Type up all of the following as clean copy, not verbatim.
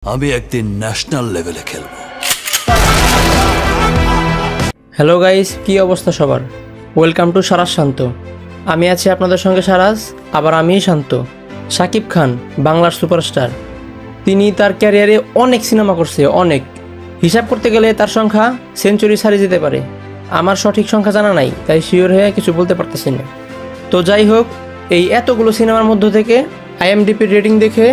আমি একদিন ন্যাশনাল লেভেলে খেলব। হ্যালো গাইস, কি অবস্থা সবার? ওয়েলকাম টু সারাস শান্ত। আমি আছি আপনাদের সঙ্গে সারাস, আবার আমিই শান্ত। শাকিব খান বাংলার সুপারস্টার। তিনি তার ক্যারিয়ারে অনেক সিনেমা করছে, অনেক। হিসাব করতে গেলে তার সংখ্যা সেঞ্চুরি ছাড়িয়ে যেতে পারে। আমার সঠিক সংখ্যা জানা নাই, তাই শিওর হয়ে কিছু বলতে পারতেছি না। তো যাই হোক, এই এতগুলো সিনেমার মধ্য থেকে IMDb রেটিং দেখে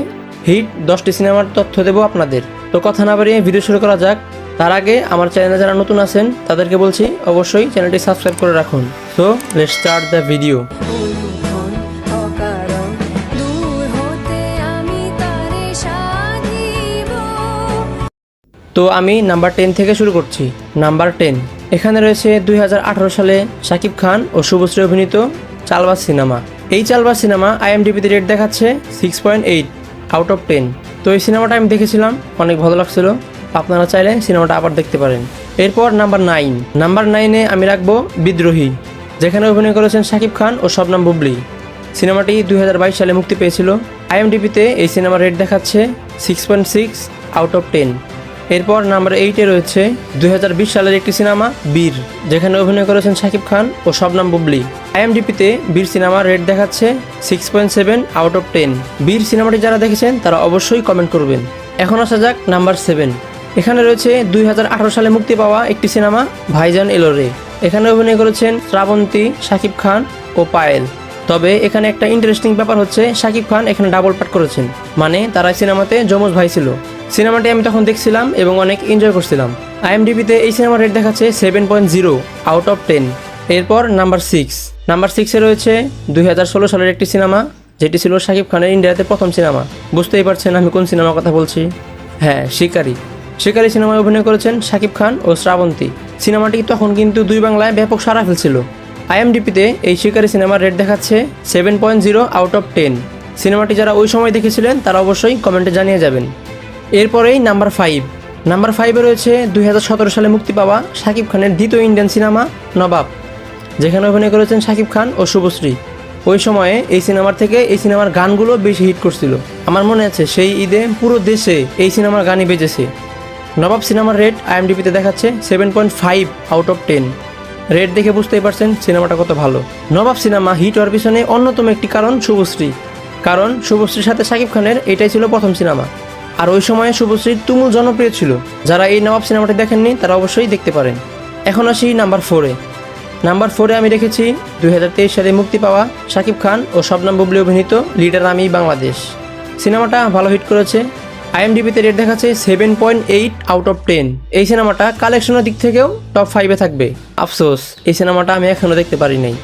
হিট 10টি সিনেমার তথ্য দেব আপনাদের। তো কথা না বাড়িয়ে ভিডিও শুরু করা যাক। তার আগে আমার চ্যানেলে যারা নতুন আছেন তাদেরকে বলছি অবশ্যই চ্যানেলটি সাবস্ক্রাইব করে রাখুন। So let's start the video. তো আমি নাম্বার 10 থেকে শুরু করছি। নাম্বার 10, এখানে রয়েছে 2018 সালে শাকিব খান ও শুভশ্রী অভিনীত চালবাজ সিনেমা। এই চালবাজ সিনেমা IMDbতে রেট দেখাচ্ছে 6.8 আউট অফ 10। তো এই সিনেমাটা আমি দেখেছিলাম, অনেক ভালো লাগছিল। আপনারা চাইলে সিনেমাটা আবার দেখতে পারেন। এরপর নাম্বার 9, নাম্বার 9-এ আমি রাখবো বিদ্রোহী, যেখানে অভিনয় করেছেন শাকিব খান ও শবনম বুবলি। সিনেমাটি 2022 সালে মুক্তি পেয়েছিল। IMDbতে এই সিনেমার রেট দেখাচ্ছে 6.6 আউট অফ 10। এরপর নাম্বার 8-এ রয়েছে 2020 সালের একটি সিনেমা বীর, যেখানে অভিনয় করেছেন শাকিব খান ও শবনম বুবলি। IMDbতে বীর সিনেমার রেট দেখাচ্ছে 6.7 আউট অফ 10। বীর সিনেমাটি যারা দেখেছেন তারা অবশ্যই কমেন্ট করবেন। এখন আসা যাক নাম্বার 7, এখানে রয়েছে 2018 সালে মুক্তি পাওয়া একটি সিনেমা ভাইজান এলোরে। এখানে অভিনয় করেছেন শ্রাবন্তী, শাকিব খান ও পায়েল। তবে এখানে একটা ইন্টারেস্টিং ব্যাপার হচ্ছে, শাকিব খান এখানে ডাবল পার্ট করেছেন, মানে তারা সিনেমাতে যমজ ভাই ছিল। সিনেমাটি আমি তখন দেখছিলাম এবং অনেক এনজয় করছিলাম। IMDbতে এই সিনেমার রেট দেখাচ্ছে 7.0 আউট অফ 10। এরপর নাম্বার 6, নাম্বার 6-এ রয়েছে 2016 সালের একটি সিনেমা, যেটি ছিল শাকিব খানের ইন্ডিয়াতে প্রথম সিনেমা। বুঝতেই পারছেন আমি কোন সিনেমার কথা বলছি। হ্যাঁ, শিকারি। শিকারি সিনেমায় অভিনয় করেছেন শাকিব খান ও শ্রাবন্তী। সিনেমাটি তখন কিন্তু দুই বাংলায় ব্যাপক সাড়া ফেলছিল। IMDbতে এই শিকারি সিনেমার রেট দেখাচ্ছে 7.0 আউট অফ 10। সিনেমাটি যারা ওই সময় দেখেছিলেন তারা অবশ্যই কমেন্টে জানিয়ে যাবেন। এরপরেই নাম্বার 5, নাম্বার 5-এ রয়েছে 2017 সালে মুক্তি পাওয়া শাকিব খানের দ্বিতীয় ইন্ডিয়ান সিনেমা নবাব, যেখানে অভিনয় করেছেন শাকিব খান ও শুভশ্রী। ওই সময়ে এই সিনেমার থেকে এই সিনেমার গানগুলো বেশি হিট করছিল। আমার মনে আছে সেই ঈদে পুরো দেশে এই সিনেমার গানই বেজেছে। নবাব সিনেমার রেট IMDbতে দেখাচ্ছে 7.5 আউট অফ 10। রেট দেখে বুঝতেই পারছেন সিনেমাটা কত ভালো। নবাব সিনেমা হিট হওয়ার পিছনে অন্যতম একটি কারণ শুভশ্রী, কারণ শুভশ্রীর সাথে শাকিব খানের এটাই ছিল প্রথম সিনেমা। আর ওই সময়ে শুভশ্রী তুমুল জনপ্রিয় ছিল। যারা এই নবাব সিনেমাটি দেখেননি তারা অবশ্যই দেখতে পারেন। এখন আসি নাম্বার 4-এ। নাম্বার 4-এ আমি রেখেছি 2023 সালে মুক্তি পাওয়া শাকিব খান ও শবনম বুবলি অভিনীত লিডার আমি বাংলাদেশ। সিনেমাটা ভালো হিট করেছে। IMDbতে রেট দেখাচ্ছে 7.8 আউট অফ 10। এই সিনেমাটা কালেকশনের দিক থেকেও টপ 5-এ থাকবে। আফসোস, এই সিনেমাটা আমি এখনও দেখতে পারি নাই।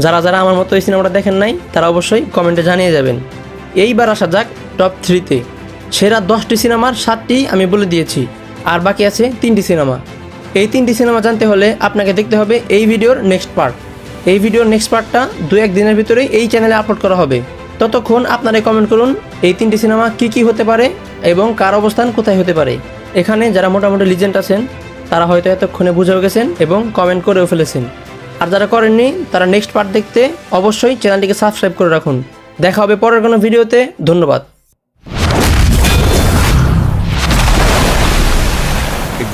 যারা যারা আমার মতো এই সিনেমাটা দেখেন নাই তারা অবশ্যই কমেন্টে জানিয়ে যাবেন। এইবার আসা যাক টপ 3-তে। সেরা 10টি সিনেমার 7টি আমি বলে দিয়েছি, আর বাকি আছে 3টি সিনেমা। এই 3টি সিনেমা জানতে হলে আপনাকে দেখতে হবে এই ভিডিওর নেক্সট পার্ট। এই ভিডিওর নেক্সট পার্টটা 2-1 দিনের ভিতরেই এই চ্যানেলে আপলোড করা হবে। ততক্ষণ আপনারা কমেন্ট করুন এই 3টি সিনেমা কী কী হতে পারে এবং কার অবস্থান কোথায় হতে পারে। এখানে যারা মোটামুটি লিজেন্ড আছেন তারা হয়তো এতক্ষণে বুঝেও গেছেন এবং কমেন্ট করেও ফেলেছেন। আর যারা করেননি তারা নেক্সট পার্ট দেখতে অবশ্যই চ্যানেলটিকে সাবস্ক্রাইব করে রাখুন। দেখা হবে পরের কোনো ভিডিওতে। ধন্যবাদ।